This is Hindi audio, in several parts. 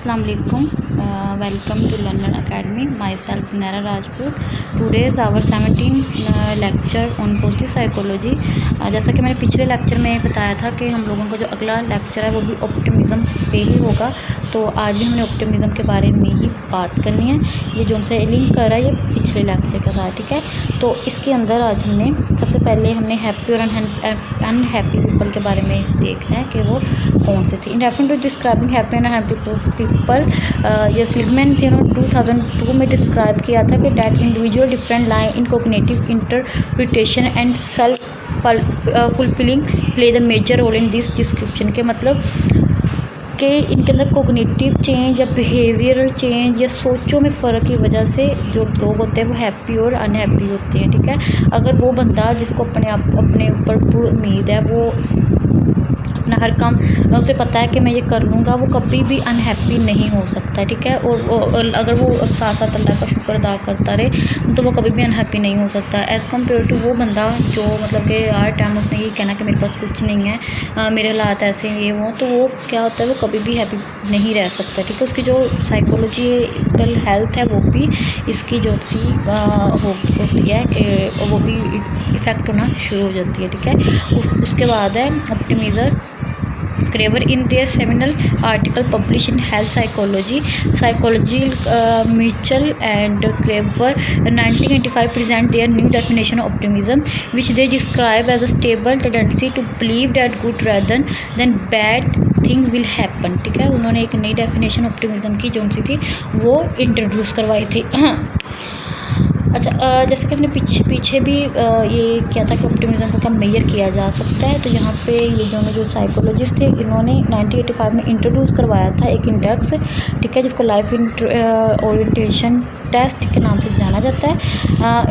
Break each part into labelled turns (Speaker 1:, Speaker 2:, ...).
Speaker 1: अस्सलाम वालेकुम, welcome to London academy. Myself Zunaira Rajput. Today is our 17 lecture on positive psychology. जैसा कि मैंने पिछले लेक्चर में बताया था कि हम लोगों का जो अगला लेक्चर है वो भी ऑप्टिमिज़म पे ही होगा, तो आज भी हमने ऑप्टिमिज़म के बारे में ही बात करनी है। ये जो उनसे लिंक कर रहा है ये पिछले लेक्चर का था, ठीक है। तो इसके अंदर आज हमने सबसे पहले हमने हैप्पी और अनहैप्पी पीपल के बारे में देखना है कि वो कौन से थे। In reference to describing happy and unhappy people, ये सिगमेंट थे 2002 में डिस्क्राइब किया था कि that individual different line in cognitive interpretation and self fulfilling play the major role in this description. के मतलब कि इनके अंदर कोग्निटिव चेंज या बिहेवियरल चेंज या सोचों में फ़र्क की वजह से जो लोग होते हैं वो हैप्पी और अनहैप्पी होते हैं, ठीक है। अगर वो बंदा जिसको अपने ऊपर पूरी उम्मीद है, वो अपना हर काम उसे पता है कि मैं ये कर लूँगा, वो कभी भी अनहैप्पी नहीं हो सकता, ठीक है। और अगर वो साथ साथ अल्लाह का शुक्र अदा करता रहे तो वो कभी भी अनहैप्पी नहीं हो सकता एज़ कम्पेयर टू वो बंदा जो मतलब कि हर टाइम उसने ये कहना कि मेरे पास कुछ नहीं है, मेरे हालात ऐसे ये वो, तो वो क्या होता है, वो कभी भी हैप्पी नहीं रह सकता, ठीक है। उसकी जो साइकोलॉजिकल हेल्थ है वो भी इसकी जो सी होती है कि वो भी इफ़ेक्ट होना शुरू हो जाती है, ठीक है। उसके बाद है optimism Craver in their seminal article published in Health Psychology, Mitchell and Craver 1985 present their new definition of optimism, which they describe as a stable tendency to believe that good rather than bad things will happen, ठीक है। उन्होंने एक नई डेफिनेशन ऑप्टिमिज़म की जो सी थी वो इंट्रोड्यूस करवाई थी। अच्छा, जैसे कि हमने पीछे भी ये किया था कि ऑप्टिमिज़म को क्या मेजर किया जा सकता है, तो यहाँ पे ये जो साइकोलॉजिस्ट थे इन्होंने 1985 में इंट्रोड्यूस करवाया था एक इंडेक्स, ठीक है, जिसको लाइफ ओरिएंटेशन टेस्ट के नाम से जाना जाता है।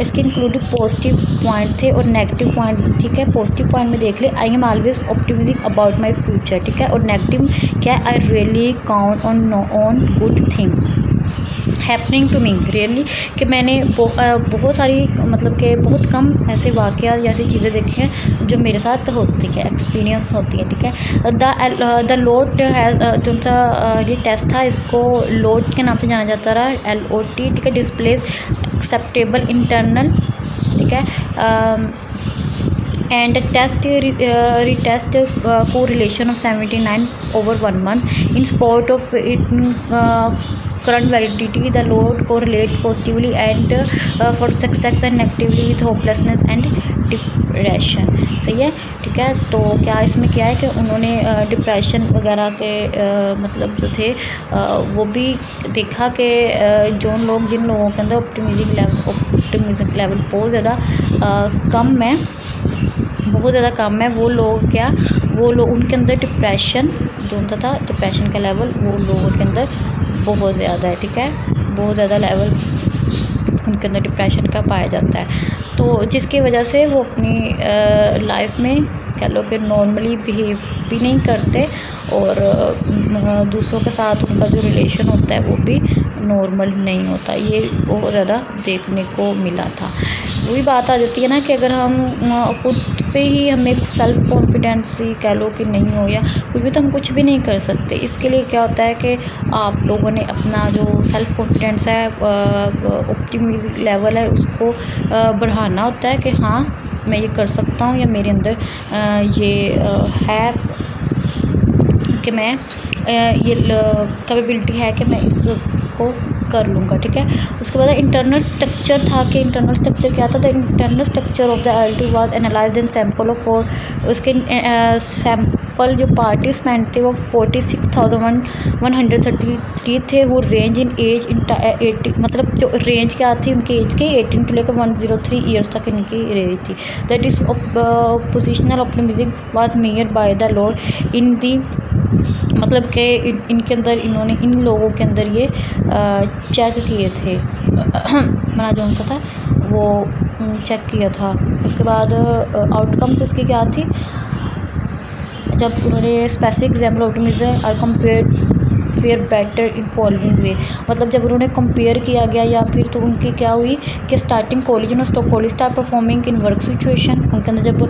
Speaker 1: इसके इंक्लूडिव पॉजिटिव पॉइंट थे और नेगेटिव पॉइंट, ठीक है। पॉजिटिव पॉइंट में देख ले, I am always optimistic about my future, ठीक है। और नेगेटिव क्या, I really count on good things happening to me really, कि मैंने बहुत सारी मतलब कि बहुत कम ऐसे वाक़या या ऐसी चीज़ें देखी हैं जो मेरे साथ होती है, एक्सपीरियंस होती है, ठीक है। द लोट है जो सा ये टेस्ट था, इसको लोट के नाम से जाना जाता रहा, LOT, ठीक है। डिस्प्लेज एक्सेप्टेबल इंटरनल, ठीक है, and test retest correlation of 79 over 1 month in sport of it current validity. The load correlate positively and for success and negatively with hopelessness and depression, सही है, ठीक है। तो क्या इसमें क्या है कि उन्होंने डिप्रेशन वगैरह के मतलब जो थे वो भी देखा कि जिन लोगों के अंदर ऑप्टिमिज़म लेवल बहुत ज़्यादा कम है, बहुत ज़्यादा कम है, वो लोग उनके अंदर डिप्रेशन जो होता था, डिप्रेशन का लेवल वो लोगों के अंदर बहुत ज़्यादा है, ठीक है। बहुत ज़्यादा लेवल उनके अंदर डिप्रेशन का पाया जाता है, तो जिसकी वजह से वो अपनी लाइफ में कह लो कि नॉर्मली बिहेव भी नहीं करते और दूसरों के साथ उनका जो रिलेशन होता है वो भी नॉर्मल नहीं होता। ये बहुत ज़्यादा देखने को मिला था। वही बात आ जाती है ना कि अगर हम खुद पे ही हमें सेल्फ कॉन्फिडेंसी कह लो कि नहीं हो या कुछ भी, तो हम कुछ भी नहीं कर सकते। इसके लिए क्या होता है कि आप लोगों ने अपना जो सेल्फ कॉन्फिडेंस है, ऑप्टिमिज़म लेवल है, उसको बढ़ाना होता है कि हाँ मैं ये कर सकता हूँ या मेरे अंदर ये है कि मैं ये कैपेबिलिटी है कि मैं इसको कर लूँगा, ठीक है। उसके बाद इंटरनल स्ट्रक्चर था कि इंटरनल स्ट्रक्चर क्या था, the internal structure of the LT was analysed in sample of 4, उसके सैम्पल जो पार्टिसिपेंट थे वो 46,133 थे, वो रेंज इन एज इन 80, मतलब जो रेंज क्या थी उनकी एज के 18 टू लेकर 103 ईयर्स तक इनकी रेंज थी। That is positional optimism was measured by the law in the, मतलब कि इनके अंदर इन्होंने इन लोगों के अंदर ये चेक किए थे बना जो सा था वो चेक किया था। उसके बाद आउटकम्स इसकी क्या थी, जब उन्होंने specific example optimism are compared fair better in following way. मतलब जब उन्होंने कंपेयर किया गया या फिर तो उनकी क्या हुई कि starting college no stock college start performing in work situation, उनके अंदर जब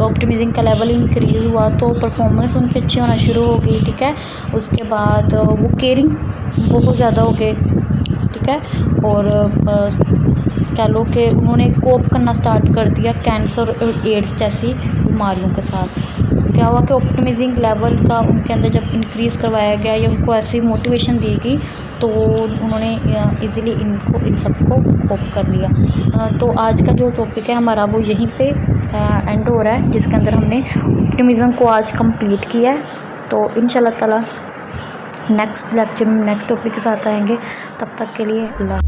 Speaker 1: ऑप्टिमिज्म का लेवल इंक्रीज हुआ तो परफॉर्मेंस उनकी अच्छी होना शुरू हो गई, ठीक है। उसके बाद वो केयरिंग बहुत ज़्यादा हो गए, ठीक है। और कह लो कि उन्होंने कोप करना स्टार्ट कर दिया कैंसर और एड्स जैसी बीमारियों के साथ। क्या हुआ कि ऑप्टिमिज्म लेवल का उनके अंदर जब इंक्रीज़ करवाया गया या उनको ऐसी मोटिवेशन दी गई तो उन्होंने इजीली इन सबको कोप कर लिया। तो आज का जो टॉपिक है हमारा वो यहीं पे एंड हो रहा है, जिसके अंदर हमने ऑप्टिमिज्म को आज कंप्लीट किया है। तो इंशाल्लाह ताला नेक्स्ट लेक्चर में नेक्स्ट टॉपिक के साथ आएंगे। तब तक के लिए अल्लाह।